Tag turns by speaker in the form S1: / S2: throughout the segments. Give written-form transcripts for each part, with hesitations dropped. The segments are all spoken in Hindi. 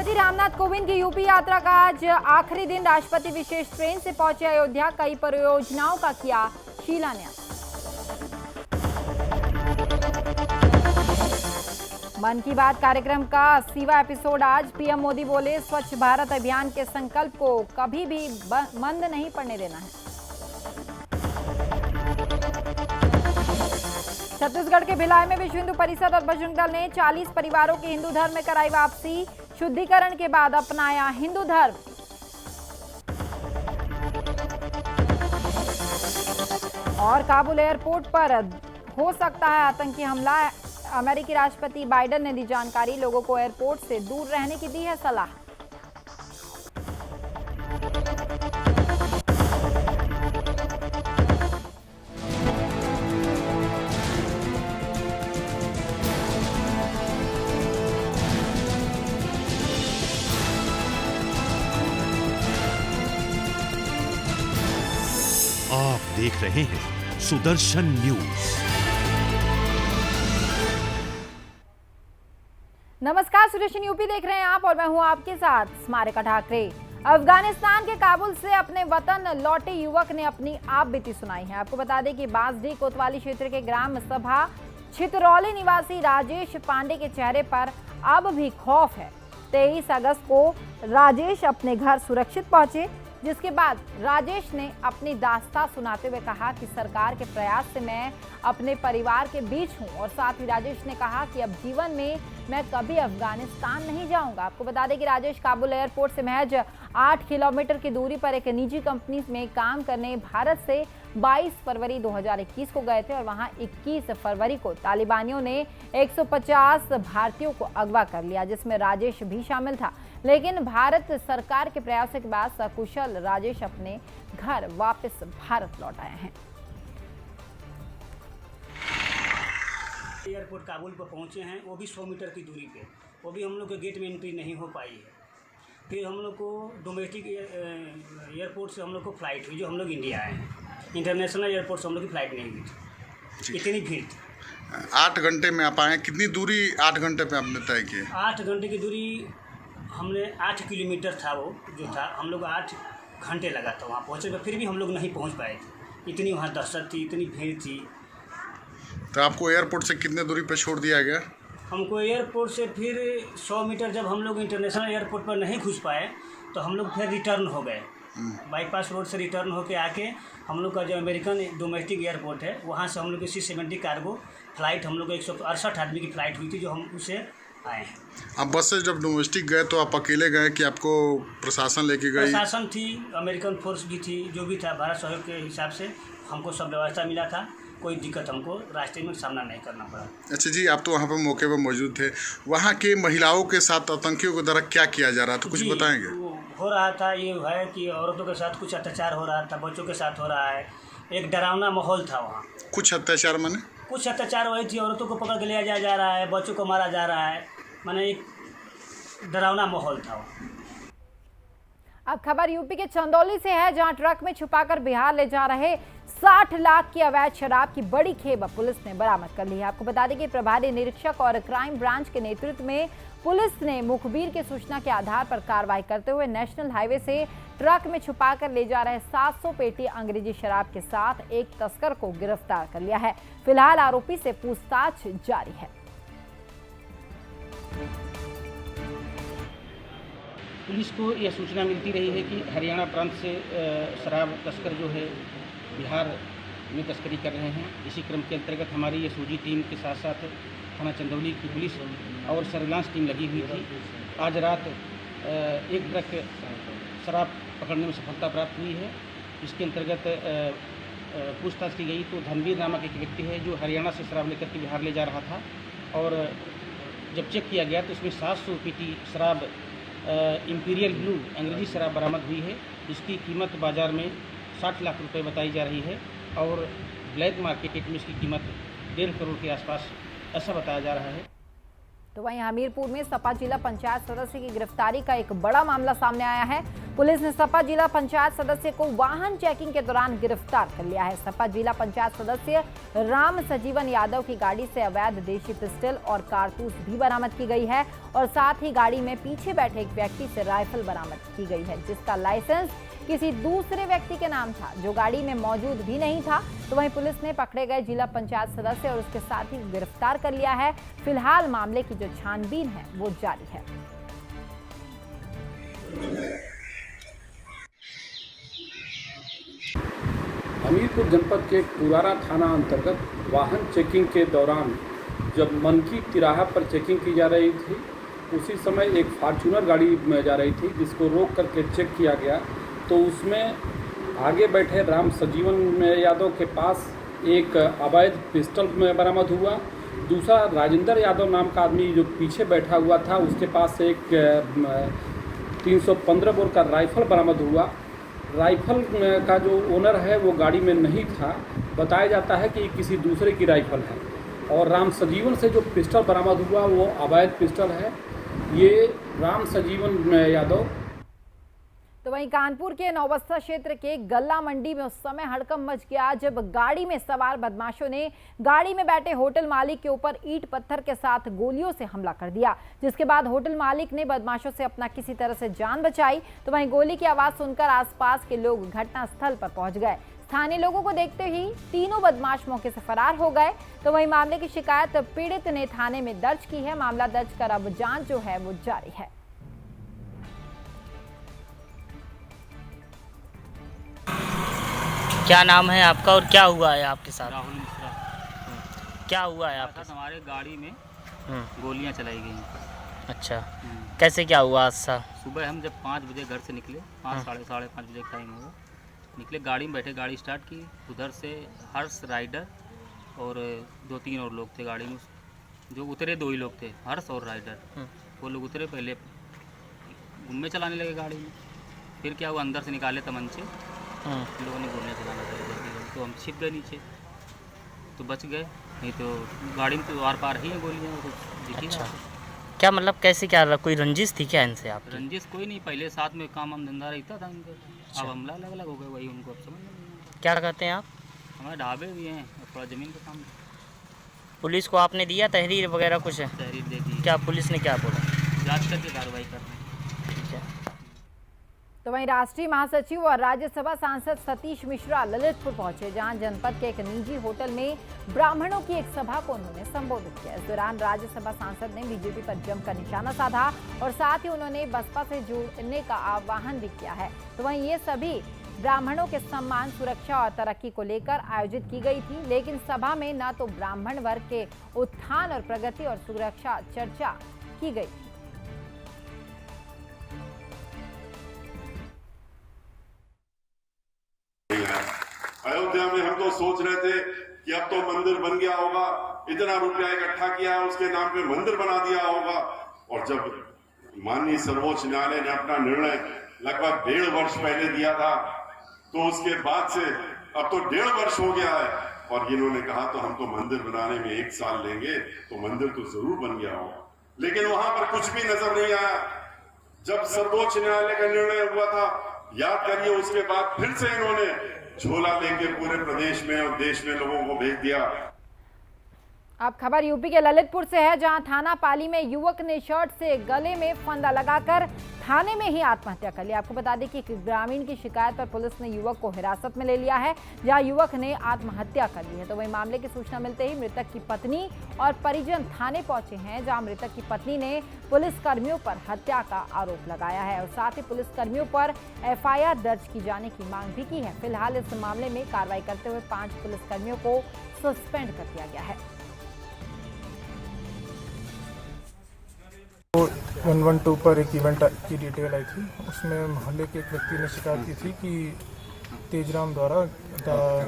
S1: राष्ट्रपति रामनाथ कोविंद की यूपी यात्रा का आज आखिरी दिन। राष्ट्रपति विशेष ट्रेन से पहुंचे अयोध्या, कई परियोजनाओं का किया शिलान्यास। मन की बात कार्यक्रम का 80वां एपिसोड आज। पीएम मोदी बोले, स्वच्छ भारत अभियान के संकल्प को कभी भी मंद नहीं पड़ने देना है। छत्तीसगढ़ के भिलाई में विश्व हिंदू परिषद और बजरंग दल ने 40 परिवारों की हिंदू धर्म में कराई वापसी। शुद्धिकरण के बाद अपनाया हिंदू धर्म। और काबुल एयरपोर्ट पर हो सकता है आतंकी हमला। अमेरिकी राष्ट्रपति बाइडेन ने दी जानकारी, लोगों को एयरपोर्ट से दूर रहने की दी है सलाह।
S2: आप देख रहे हैं सुदर्शन न्यूज।
S1: नमस्कार, सुदर्शन यूपी देख रहे हैं आप और मैं हूं आपके साथ स्मारिका ठाकरे। अफगानिस्तान के काबुल से अपने वतन लौटे युवक ने अपनी आप बीती सुनाई है। आपको बता दें कि बांसडीह कोतवाली क्षेत्र के ग्राम सभा छितरौली निवासी राजेश पांडे के चेहरे पर अब भी खौफ है। 23 अगस्त को राजेश अपने घर सुरक्षित पहुंचे, जिसके बाद राजेश ने अपनी दास्तां सुनाते हुए कहा कि सरकार के प्रयास से मैं अपने परिवार के बीच हूं। और साथ ही राजेश ने कहा कि अब जीवन में मैं कभी अफगानिस्तान नहीं जाऊंगा। आपको बता दें कि राजेश काबुल एयरपोर्ट से महज 8 किलोमीटर की दूरी पर एक निजी कंपनी में काम करने भारत से 22 फरवरी 2021 को गए थे और वहां 21 फरवरी को तालिबानियों ने 150 भारतीयों को अगवा कर लिया, जिसमें राजेश भी शामिल था। लेकिन भारत सरकार के प्रयासों के बाद सकुशल राजेश अपने घर वापस भारत लौट आए हैं।
S3: एयरपोर्ट काबुल पर पहुंचे हैं, वो भी 100 मीटर की दूरी पे। वो भी हम लोग के गेट में एंट्री नहीं हो पाई है। फिर हम लोग को डोमेस्टिक एयरपोर्ट से हम लोग को फ्लाइट हुई, जो हम लोग इंडिया आए हैं। इंटरनेशनल एयरपोर्ट से हम लोग की फ़्लाइट नहीं हुई थी, इतनी भीड़ थी।
S4: 8 घंटे में आप आए। कितनी दूरी 8 घंटे पे आपने तय की?
S3: 8 घंटे की दूरी हमने 8 किलोमीटर था, वो जो था हम लोग 8 घंटे लगा था वहाँ पहुँचे पर, फिर भी हम लोग नहीं पहुँच पाए थे। इतनी वहाँ दहशत थी, इतनी भीड़ थी।
S4: तो आपको एयरपोर्ट से कितने दूरी पे छोड़ दिया गया?
S3: हमको एयरपोर्ट से फिर 100 मीटर जब हम लोग इंटरनेशनल एयरपोर्ट पर नहीं घुस पाए तो हम लोग फिर रिटर्न हो गए। बाईपास रोड से रिटर्न होके आके हम लोग का जो अमेरिकन डोमेस्टिक एयरपोर्ट है, वहाँ से हम लोग की C-70 कार्गो फ्लाइट, हम लोग 168 आदमी की फ़्लाइट हुई थी, जो हम उसे आए हैं।
S4: आप बस से जब डोमेस्टिक गए तो आप अकेले गए कि आपको प्रशासन लेके गई?
S3: प्रशासन थी, अमेरिकन फोर्स भी थी, जो भी था भारत सहयोग के हिसाब से हमको सब व्यवस्था मिला था। कोई दिक्कत हमको रास्ते में सामना नहीं करना पड़ा।
S4: अच्छा जी, आप तो वहाँ पे मौके पे मौजूद थे। वहाँ के महिलाओं के साथ आतंकियों के द्वारा क्या किया जा रहा था, कुछ बताएंगे?
S3: हो रहा था ये है कि औरतों के साथ कुछ अत्याचार हो रहा था, बच्चों के साथ हो रहा है। एक डरावना माहौल था वहाँ।
S4: कुछ अत्याचार माने?
S3: कुछ अत्याचार वही थी, औरतों को पकड़ के लिया जा रहा है, बच्चों को मारा जा रहा है, माने एक डरावना माहौल था वहाँ।
S1: अब खबर यूपी के चंदौली से है, जहां ट्रक में छुपाकर बिहार ले जा रहे 60 लाख की अवैध शराब की बड़ी खेप पुलिस ने बरामद कर ली है। आपको बता दें कि प्रभारी निरीक्षक और क्राइम ब्रांच के नेतृत्व में पुलिस ने मुखबिर की सूचना के आधार पर कार्रवाई करते हुए नेशनल हाईवे से ट्रक में छुपाकर ले जा रहे 700 पेटी अंग्रेजी शराब के साथ एक तस्कर को गिरफ्तार कर लिया है। फिलहाल आरोपी से पूछताछ जारी है।
S5: पुलिस को यह सूचना मिलती रही है कि हरियाणा प्रांत से शराब तस्कर जो है बिहार में तस्करी कर रहे हैं। इसी क्रम के अंतर्गत हमारी ये सूजी टीम के साथ साथ थाना चंदौली की पुलिस और सर्विलांस टीम लगी हुई थी। आज रात एक ट्रक शराब पकड़ने में सफलता प्राप्त हुई है। इसके अंतर्गत पूछताछ की गई तो धनवीर नामक एक व्यक्ति है जो हरियाणा से शराब लेकर के बिहार ले जा रहा था, और जब चेक किया गया तो इसमें 700 पेटी शराब इंपीरियल ब्लू अंग्रेजी शराब बरामद हुई है, जिसकी कीमत बाज़ार में 60 लाख रुपए बताई जा रही है और ब्लैक मार्केट में इसकी कीमत 1.5 करोड़ के आसपास ऐसा बताया जा रहा है।
S1: तो वहीं हमीरपुर में सपा जिला पंचायत सदस्य की गिरफ्तारी का एक बड़ा मामला सामने आया है। पुलिस ने सपा जिला पंचायत सदस्य को वाहन चेकिंग के दौरान गिरफ्तार कर लिया है। सपा जिला पंचायत सदस्य राम सजीवन यादव की गाड़ी से अवैध देशी पिस्टल और कारतूस भी बरामद की गई है और साथ ही गाड़ी में पीछे बैठे एक व्यक्ति से राइफल बरामद की गई है, जिसका लाइसेंस किसी दूसरे व्यक्ति के नाम था, जो गाड़ी में मौजूद भी नहीं था। तो वहीं पुलिस ने पकड़े गए जिला पंचायत सदस्य और उसके साथी को गिरफ्तार कर लिया है। फिलहाल मामले की जो छानबीन है वो जारी है।
S6: हमीरपुर जनपद के पुराना थाना अंतर्गत वाहन चेकिंग के दौरान जब मनकी तिराहा पर चेकिंग की जा रही थी, उसी समय एक फॉर्च्यूनर गाड़ी में जा रही थी, जिसको रोक करके चेक किया गया तो उसमें आगे बैठे राम सजीवन यादव के पास एक अवैध पिस्टल बरामद हुआ। दूसरा राजेंद्र यादव नाम का आदमी जो पीछे बैठा हुआ था, उसके पास एक 315 बोर का राइफल बरामद हुआ। राइफल का जो ओनर है वो गाड़ी में नहीं था, बताया जाता है कि किसी दूसरे की राइफल है। और राम सजीवन से जो पिस्टल बरामद हुआ वो अवैध पिस्टल है। ये राम सजीवन यादव।
S1: तो वहीं कानपुर के नौबस्ता क्षेत्र के गल्ला मंडी में उस समय हड़कंप मच गया जब गाड़ी में सवार बदमाशों ने गाड़ी में बैठे होटल मालिक के ऊपर ईंट पत्थर के साथ गोलियों से हमला कर दिया, जिसके बाद होटल मालिक ने बदमाशों से अपना किसी तरह से जान बचाई। तो वहीं गोली की आवाज सुनकर आसपास के लोग घटनास्थल पर पहुंच गए। स्थानीय लोगों को देखते ही तीनों बदमाश मौके से फरार हो गए। तो वहीं मामले की शिकायत पीड़ित ने थाने में दर्ज की है। मामला दर्ज कर अब जांच जो है वो जारी है।
S7: क्या नाम है आपका और क्या हुआ है आपके साथ?
S8: राहुल मिश्रा।
S7: क्या हुआ है आपके साथ?
S8: हमारे गाड़ी में गोलियां चलाई गई।
S7: अच्छा, कैसे क्या हुआ हादसा?
S8: सुबह हम जब 5 बजे घर से निकले, 5 साढ़े 5 बजे का टाइम होगा, निकले, गाड़ी में बैठे, गाड़ी स्टार्ट की, उधर से हर्ष राइडर और 2-3 और लोग थे गाड़ी में। जो उतरे 2 ही लोग थे, हर्ष और राइडर। वो लोग उतरे, पहले घूमने चलाने लगे गाड़ी में। फिर क्या हुआ, अंदर से निकाले तमंचे, लोगों ने गोलियां चलाना चाहिए, तो हम छिप गए नीचे, तो बच गए, नहीं तो गाड़ी में तो आर पार ही है गोलियां। तो
S7: अच्छा, क्या मतलब कैसे, क्या कोई रंजिश थी क्या इनसे? आप
S8: रंजिश कोई नहीं, पहले साथ में काम हम धंधा रहता था इनका। अच्छा। अब हमला अलग अलग हो गए, वही उनको अब समझ नहीं।
S7: क्या करते हैं आप?
S8: हमारे ढाबे भी हैं और थोड़ा ज़मीन का काम।
S7: पुलिस को आपने दिया तहरीर वगैरह कुछ है?
S8: तहरीर दे दी।
S7: क्या पुलिस ने क्या बोला?
S8: जांच करके कार्रवाई कर रहे हैं।
S7: ठीक है।
S1: तो वहीं राष्ट्रीय महासचिव और राज्यसभा सांसद सतीश मिश्रा ललितपुर पहुंचे, जहां जनपद के एक निजी होटल में ब्राह्मणों की एक सभा को उन्होंने संबोधित किया। इस दौरान राज्यसभा सांसद ने बीजेपी पर जमकर निशाना साधा और साथ ही उन्होंने बसपा से जुड़ने का आह्वान भी किया है। तो वहीं ये सभी ब्राह्मणों के सम्मान, सुरक्षा और तरक्की को लेकर आयोजित की गई थी, लेकिन सभा में न तो ब्राह्मण वर्ग के उत्थान और प्रगति और सुरक्षा चर्चा की गई।
S9: अयोध्या में हम तो सोच रहे थे कि अब तो मंदिर बन गया होगा, इतना रुपया इकट्ठा किया है, उसके नाम पे मंदिर बना दिया होगा। और जब माननीय सर्वोच्च न्यायालय ने अपना निर्णय लगभग 1.5 वर्ष पहले दिया था, तो उसके बाद से अब तो 1.5 वर्ष हो गया है और इन्होंने कहा तो हम तो मंदिर बनाने में 1 साल लेंगे, तो मंदिर तो जरूर बन गया होगा। लेकिन वहां पर कुछ भी नजर नहीं आया। जब सर्वोच्च न्यायालय का निर्णय हुआ था, याद करिए, उसके बाद फिर से इन्होंने झोला लेके पूरे प्रदेश में और देश में लोगों को भेज दिया।
S1: अब खबर यूपी के ललितपुर से है, जहां थाना पाली में युवक ने शर्ट से गले में फंदा लगाकर थाने में ही आत्महत्या कर लिया। आपको बता दें कि ग्रामीण की शिकायत पर पुलिस ने युवक को हिरासत में ले लिया है, जहां युवक ने आत्महत्या कर ली है। तो वही मामले की सूचना मिलते ही मृतक की पत्नी और परिजन थाने पहुंचे हैं, जहां मृतक की पत्नी ने पुलिसकर्मियों पर हत्या का आरोप लगाया है और साथ ही पुलिसकर्मियों पर FIR दर्ज की जाने की मांग भी की है। फिलहाल इस मामले में कार्रवाई करते हुए 5 पुलिसकर्मियों को सस्पेंड कर दिया गया है।
S10: 112 पर एक इवेंट की डिटेल आई थी। उसमें मोहल्ले के एक व्यक्ति ने शिकायत की थी कि तेजराम द्वारा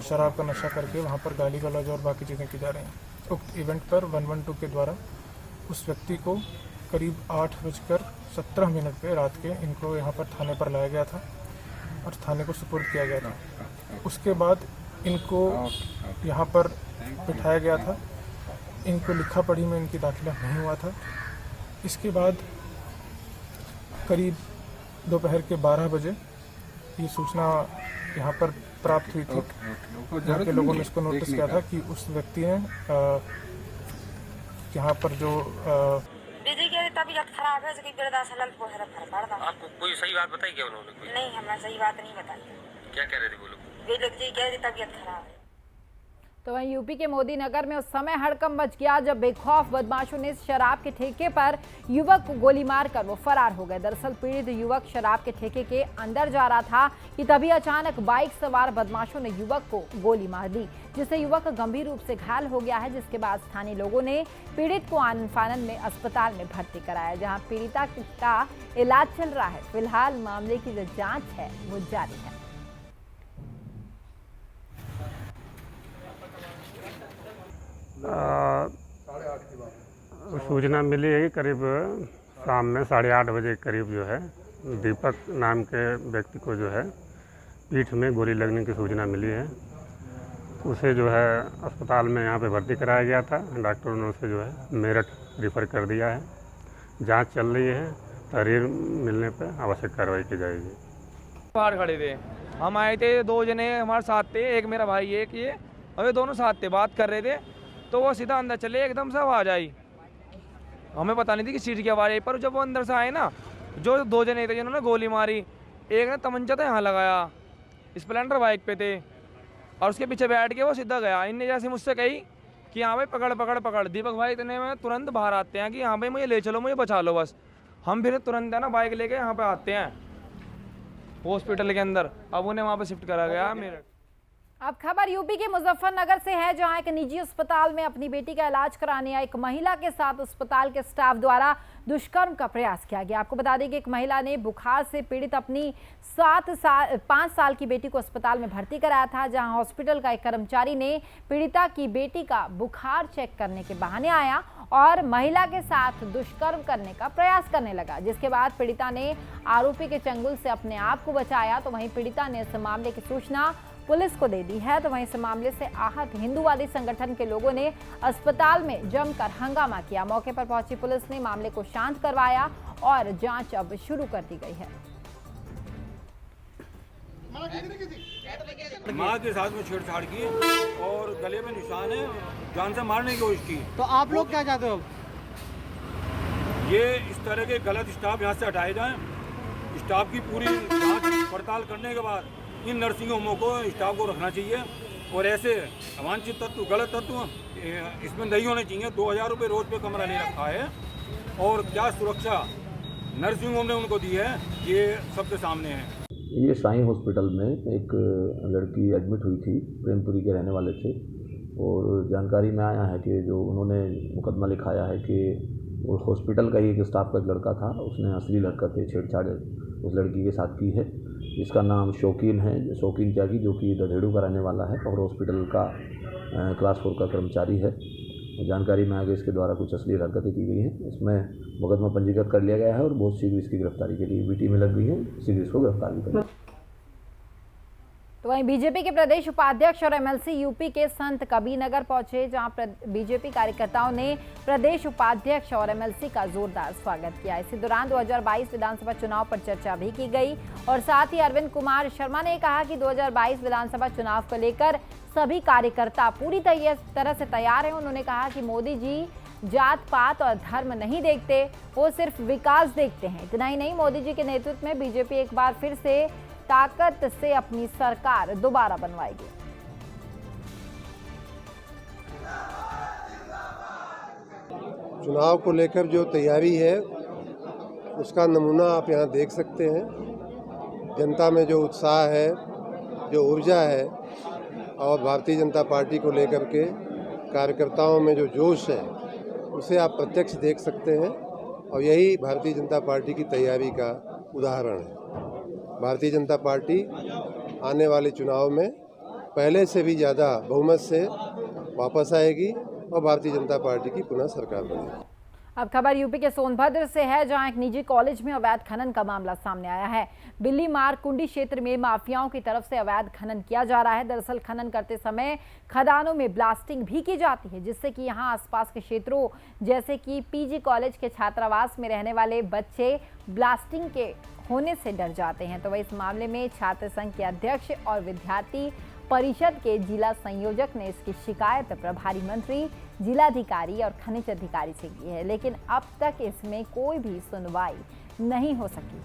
S10: शराब का नशा करके वहां पर गाली गलौज और बाकी चीज़ें की जा रही हैं। उक्त इवेंट पर 112 के द्वारा उस व्यक्ति को करीब 8:17 पे रात के इनको यहाँ पर थाने पर लाया गया था और थाने को सुपुर्द किया गया था। उसके बाद इनको यहाँ पर बिठाया गया था। इनको लिखा पढ़ी में इनकी दाखिला नहीं हुआ था। इसके बाद करीब दोपहर के 12 बजे ये सूचना यहाँ पर प्राप्त हुई थी। यहाँ के लोगों ने इसको नोटिस किया था कि उस व्यक्ति ने यहाँ पर जो
S11: तबीयत खराब है आपको कोई सही बात बताई क्या उन्होंने? नहीं, हमें सही बात नहीं बताई। क्या कह रहे थे वो लोग जी कह रहे तबीयत खराब है।
S1: तो वहीं यूपी के मोदी नगर में उस समय हड़कंप मच गया जब बेखौफ बदमाशों ने शराब के ठेके पर युवक को गोली मारकर वो फरार हो गए। दरअसल पीड़ित युवक शराब के ठेके के अंदर जा रहा था कि तभी अचानक बाइक सवार बदमाशों ने युवक को गोली मार दी, जिससे युवक गंभीर रूप से घायल हो गया है। जिसके बाद स्थानीय लोगों ने पीड़ित को आनन फानन में अस्पताल में भर्ती कराया, जहाँ पीड़िता का इलाज चल रहा है। फिलहाल मामले की जो जाँच है वो जारी है।
S12: सूचना मिली है कि करीब शाम में 8:30 बजे के करीब जो है दीपक नाम के व्यक्ति को जो है पीठ में गोली लगने की सूचना मिली है। उसे जो है अस्पताल में यहाँ पे भर्ती कराया गया था। डॉक्टरों ने उसे जो है मेरठ रिफ़र कर दिया है। जांच चल रही है, तहरीर मिलने पर आवश्यक कार्रवाई की जाएगी।
S13: बाहर खड़े थे, हम आए थे, 2 जने हमारे साथ थे, एक मेरा भाई एक ये, और ये दोनों साथ थे, बात कर रहे थे। तो वो सीधा अंदर चले, एकदम से आवाज़ आई, हमें पता नहीं थी कि सीट की आवाज़ आई। पर जब वो अंदर से आए ना, जो 2 जने थे जिन्होंने गोली मारी, एक ने तमंचा तो यहाँ लगाया, स्प्लेंडर बाइक पे थे, और उसके पीछे बैठ के वो सीधा गया। इनने जैसे मुझसे कही कि हाँ भाई पकड़ पकड़ पकड़। दीपक भाई इतने में तुरंत बाहर आते हैं कि हाँ भाई मुझे ले चलो, मुझे बचा लो बस। हम फिर तुरंत है ना बाइक लेके यहाँ पे आते हैं हॉस्पिटल के अंदर। अब उन्हें वहाँ पे शिफ्ट करा गया मेरठ।
S1: अब खबर यूपी के मुजफ्फरनगर से है, जहां एक निजी अस्पताल में अपनी बेटी का इलाज कराने आई एक महिला के साथ अस्पताल के स्टाफ द्वारा दुष्कर्म का प्रयास किया गया। आपको बता दें कि एक महिला ने बुखार से पीड़ित अपनी 5 साल की बेटी को अस्पताल में भर्ती कराया था, जहां हॉस्पिटल का एक कर्मचारी ने पीड़िता की बेटी का बुखार चेक करने के बहाने आया और महिला के साथ दुष्कर्म करने का प्रयास करने लगा, जिसके बाद पीड़िता ने आरोपी के चंगुल से अपने आप को बचाया। तो वहीं पीड़िता ने इस मामले की सूचना पुलिस को दे दी है। तो वहीं इस मामले से आहत हिंदूवादी संगठन के लोगों ने अस्पताल में जमकर हंगामा किया। मौके पर पहुंची पुलिस ने मामले को शांत करवाया और जांच अब शुरू कर दी गई है।
S14: मां के साथ में छेड़छाड़ की और गले में निशान है, जान से मारने की कोशिश की।
S15: तो आप लोग क्या चाहते हो?
S14: ये इस तरह के गलत स्टाफ यहाँ से हटाए जाएं। स्टाफ की पूरी जांच पड़ताल करने के बाद इन नर्सिंग होमों को स्टाफ को रखना चाहिए और ऐसे अवांछित तत्व, गलत तत्व इसमें नहीं होने चाहिए। 2000 रुपये रोज पे कमरा ले रखा है और क्या सुरक्षा नर्सिंग होम ने उनको दी है, ये सबके सामने है।
S16: ये साईं हॉस्पिटल में एक लड़की एडमिट हुई थी, प्रेमपुरी के रहने वाले थे, और जानकारी में आया है कि जो उन्होंने मुकदमा लिखाया है कि वो हॉस्पिटल का ही एक स्टाफ का एक लड़का था, उसने अश्लील हरकतें, छेड़छाड़ उस लड़की के साथ की है। इसका नाम शौकीन है, शौकीन त्यागी, जो कि दधेड़ू का रहने वाला है और हॉस्पिटल का क्लास 4 का कर्मचारी है। जानकारी में आगे इसके द्वारा कुछ अश्लील हरकतें की गई हैं। इसमें मुकदमा पंजीकृत कर लिया गया है और बहुत शीघ्र इसकी गिरफ्तारी के लिए बीटी में लग गई है, शीघ्र इसको गिरफ्तार भी करेंगे।
S1: तो वहीं बीजेपी के प्रदेश उपाध्यक्ष और एमएलसी यूपी के संत कबीरनगर पहुंचे, जहां बीजेपी कार्यकर्ताओं ने प्रदेश उपाध्यक्ष और एमएलसी का जोरदार स्वागत किया। इसी दौरान 2022 विधानसभा चुनाव पर चर्चा भी की गई और साथ ही अरविंद कुमार शर्मा ने कहा कि 2022 विधानसभा चुनाव को लेकर सभी कार्यकर्ता पूरी तरह से तैयार हैं। उन्होंने कहा कि मोदी जी जात पात और धर्म नहीं देखते, वो सिर्फ विकास देखते हैं। इतना ही नहीं, मोदी जी के नेतृत्व में बीजेपी एक बार फिर से ताकत से अपनी सरकार दोबारा बनवाएगी।
S17: चुनाव को लेकर जो तैयारी है उसका नमूना आप यहाँ देख सकते हैं। जनता में जो उत्साह है, जो ऊर्जा है, और भारतीय जनता पार्टी को लेकर के कार्यकर्ताओं में जो जोश है, उसे आप प्रत्यक्ष देख सकते हैं और यही भारतीय जनता पार्टी की तैयारी का उदाहरण है। भारतीय जनता पार्टी आने वाले चुनाव में पहले से भी ज़्यादा बहुमत से वापस आएगी और भारतीय जनता पार्टी की पुनः सरकार बनेगी।
S1: अब खबर यूपी के सोनभद्र से है, जहां एक निजी कॉलेज में अवैध खनन का मामला सामने आया है। बिल्ली मार कुंडी क्षेत्र में माफियाओं की तरफ से अवैध खनन किया जा रहा है। दरअसल खनन करते समय खदानों में ब्लास्टिंग भी की जाती है, जिससे कि यहां आसपास के क्षेत्रों जैसे कि पीजी कॉलेज के छात्रावास में रहने वाले बच्चे ब्लास्टिंग के होने से डर जाते हैं। तो वह इस मामले में छात्र संघ के अध्यक्ष और विद्यार्थी परिषद के जिला संयोजक ने इसकी शिकायत प्रभारी मंत्री, जिलाधिकारी और खनिज अधिकारी से की है, लेकिन अब तक इसमें कोई भी सुनवाई नहीं हो सकी।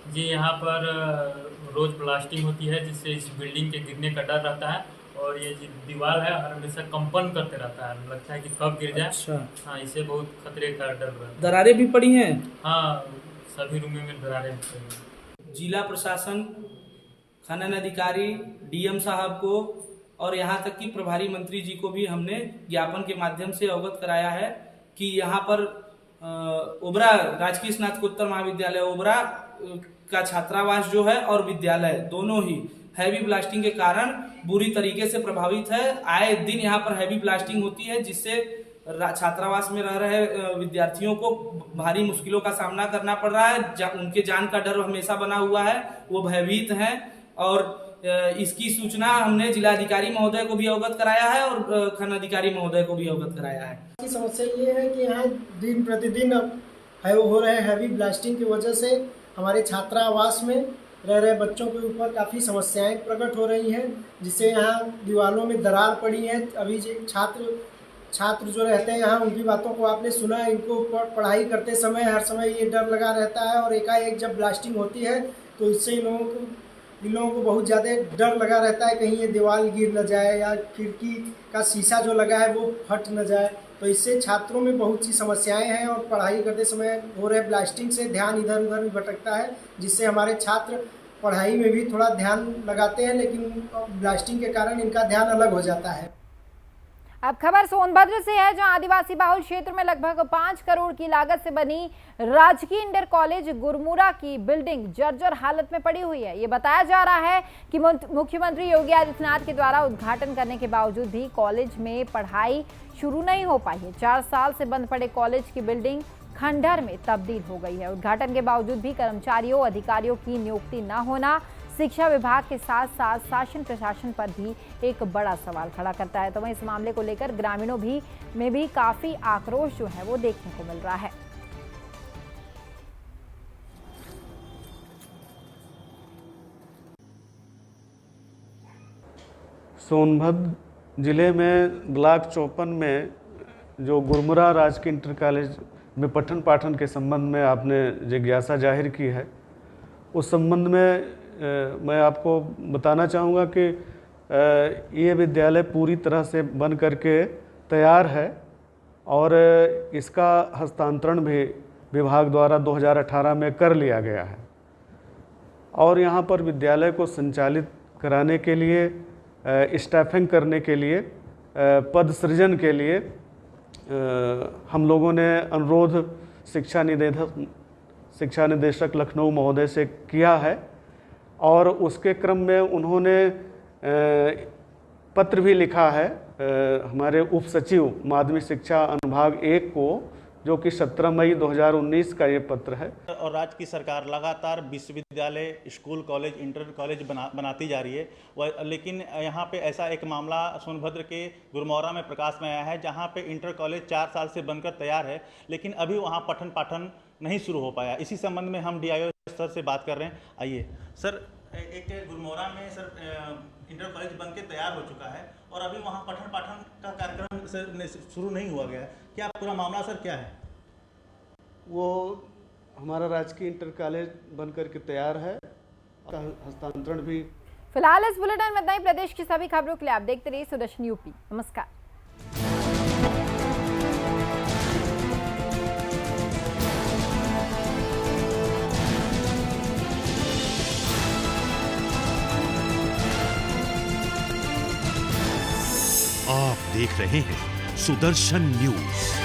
S15: जी, यहाँ पर रोज ब्लास्टिंग होती है जिससे इस बिल्डिंग के गिरने का डर रहता है और ये जो दीवार है हर हमेशा कंपन करते रहता है, लगता है कि कब गिर जाए।
S18: अच्छा।
S15: हाँ, इससे बहुत खतरे का डर रहता है।
S18: दरारें भी पड़ी हैं?
S15: हाँ, सभी रूमों में दरारें पड़ी हैं।
S18: जिला प्रशासन, खनन अधिकारी, डीएम साहब को और यहाँ तक कि प्रभारी मंत्री जी को भी हमने ज्ञापन के माध्यम से अवगत कराया है कि यहाँ पर ओबरा राजकीय स्नातकोत्तर महाविद्यालय ओबरा का छात्रावास जो है और विद्यालय दोनों ही हैवी ब्लास्टिंग के कारण बुरी तरीके से प्रभावित है। आए दिन यहाँ पर हैवी ब्लास्टिंग होती है जिससे छात्रावास में रह रहे विद्यार्थियों को भारी मुश्किलों का सामना करना पड़ रहा है। उनके जान का डर हमेशा बना हुआ है, वो भयभीत हैं और इसकी सूचना हमने जिलाधिकारी महोदय को भी अवगत कराया है और खनन अधिकारी महोदय को भी अवगत कराया है।
S19: की समस्या ये है कि यहाँ दिन प्रतिदिन हो रहे हैवी ब्लास्टिंग की वजह से हमारे छात्रावास में रह रहे बच्चों के ऊपर काफ़ी समस्याएं प्रकट हो रही हैं, जिससे यहाँ दीवारों में दरार पड़ी है। अभी छात्र जो रहते हैं यहाँ, उनकी बातों को आपने सुना, इनको पढ़ाई करते समय हर समय ये डर लगा रहता है और एकाएक जब ब्लास्टिंग होती है तो इससे इन लोगों को बहुत ज़्यादा डर लगा रहता है, कहीं ये दीवार गिर न जाए या खिड़की का शीशा जो लगा है वो फट न जाए। तो इससे छात्रों में बहुत सी समस्याएं हैं और पढ़ाई करते समय हो रहे ब्लास्टिंग से ध्यान इधर उधर भी भटकता है, जिससे हमारे छात्र पढ़ाई में भी थोड़ा ध्यान लगाते हैं, लेकिन ब्लास्टिंग के कारण इनका ध्यान अलग हो जाता है।
S1: अब खबर सोनभद्र से है, जहां आदिवासी बहुल क्षेत्र में लगभग 5 करोड़ की लागत से बनी राजकीय इंटर कॉलेज गुरमुरा की बिल्डिंग जर्जर हालत में पड़ी हुई है। ये बताया जा रहा है कि मुख्यमंत्री योगी आदित्यनाथ के द्वारा उद्घाटन करने के बावजूद भी कॉलेज में पढ़ाई शुरू नहीं हो पाई है। 4 साल से बंद पड़े कॉलेज की बिल्डिंग खंडहर में तब्दील हो गई है। उद्घाटन के बावजूद भी कर्मचारियों, अधिकारियों की नियुक्ति न होना शिक्षा विभाग के साथ साथ शासन प्रशासन पर भी एक बड़ा सवाल खड़ा करता है। तो वहीं इस मामले को लेकर ग्रामीणों में भी काफी आक्रोश जो है वो देखने को मिल रहा है।
S20: सोनभद्र जिले में ब्लॉक 54 में जो गुरमुरा राजकीय इंटर कॉलेज में पठन पाठन के संबंध में आपने जिज्ञासा जाहिर की है, उस संबंध में मैं आपको बताना चाहूँगा कि ये विद्यालय पूरी तरह से बन करके तैयार है और इसका हस्तांतरण भी विभाग द्वारा 2018 में कर लिया गया है और यहाँ पर विद्यालय को संचालित कराने के लिए, स्टाफिंग करने के लिए, पद सृजन के लिए हम लोगों ने अनुरोध शिक्षा निदेशक लखनऊ महोदय से किया है और उसके क्रम में उन्होंने पत्र भी लिखा है हमारे उप सचिव माध्यमिक शिक्षा अनुभाग 1 को, जो कि 17 मई 2019 का ये पत्र है।
S21: और राज्य की सरकार लगातार विश्वविद्यालय, स्कूल, कॉलेज, इंटर कॉलेज बनाती जा रही है, लेकिन यहाँ पे ऐसा एक मामला सोनभद्र के गुरमौरा में प्रकाश में आया है, जहाँ पे इंटर कॉलेज 4 साल से बनकर तैयार है, लेकिन अभी वहाँ पठन पाठन नहीं शुरू हो पाया। इसी संबंध में हम DIO सर से बात कर रहे हैं। आइए सर, एक गुरमौरा में सर इंटर कॉलेज बन के तैयार हो चुका है और अभी वहाँ पठन पाठन का कार्यक्रम सर शुरू नहीं हुआ गया है, क्या पूरा मामला सर क्या है?
S20: वो हमारा राजकीय इंटर कॉलेज बन करके तैयार है, हस्तांतरण भी।
S1: फिलहाल इस बुलेटिन में इतना ही। प्रदेश की सभी खबरों के लिए आप देखते रहिए सुदर्शन यूपी। नमस्कार।
S2: आप देख रहे हैं सुदर्शन न्यूज।